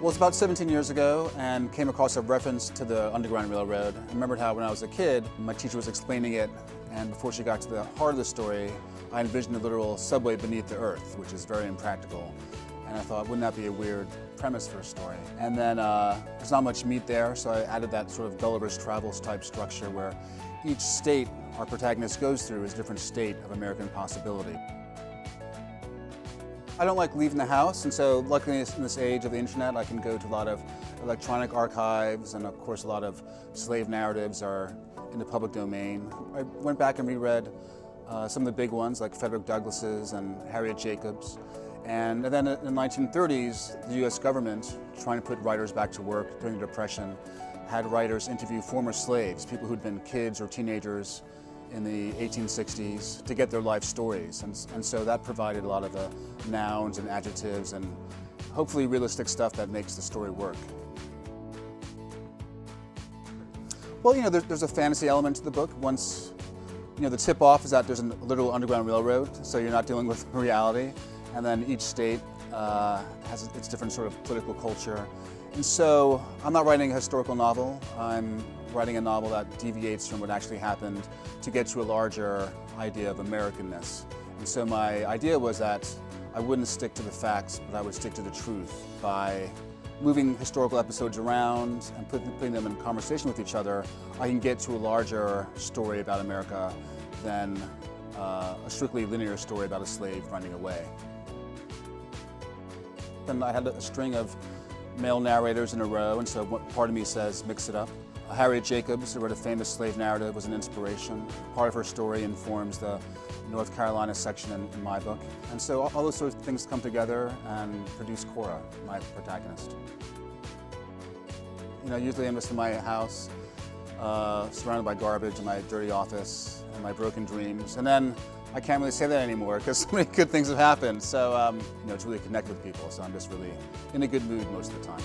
Well, it's about 17 years ago and came across a reference to the Underground Railroad. I remembered how when I was a kid, my teacher was explaining it, and before she got to the heart of the story, I envisioned a literal subway beneath the earth, which is very impractical. And I thought, wouldn't that be a weird premise for a story? And then there's not much meat there, so I added that sort of Gulliver's Travels type structure where each state our protagonist goes through is a different state of American possibility. I don't like leaving the house, and so luckily in this age of the internet I can go to a lot of electronic archives, and of course a lot of slave narratives are in the public domain. I went back and reread some of the big ones like Frederick Douglass's and Harriet Jacobs. And then in the 1930s, the US government, trying to put writers back to work during the Depression, had writers interview former slaves, people who'd been kids or teenagers in the 1860s, to get their life stories. And so that provided a lot of the nouns and adjectives and hopefully realistic stuff that makes the story work. Well, there's a fantasy element to the book. Once, the tip-off is that there's a literal Underground Railroad, so you're not dealing with reality. And then each state has its different sort of political culture. And so I'm not writing a historical novel. I'm writing a novel that deviates from what actually happened to get to a larger idea of Americanness. And so my idea was that I wouldn't stick to the facts, but I would stick to the truth. By moving historical episodes around and putting them in conversation with each other, I can get to a larger story about America than a strictly linear story about a slave running away. And I had a string of male narrators in a row, and so part of me says mix it up. Harriet Jacobs, who wrote a famous slave narrative, was an inspiration. Part of her story informs the North Carolina section in my book. And so all those sort of things come together and produce Cora, my protagonist. Usually I'm just in my house, surrounded by garbage in my dirty office and my broken dreams. And then I can't really say that anymore because so many good things have happened. So, to really connect with people. So I'm just really in a good mood most of the time.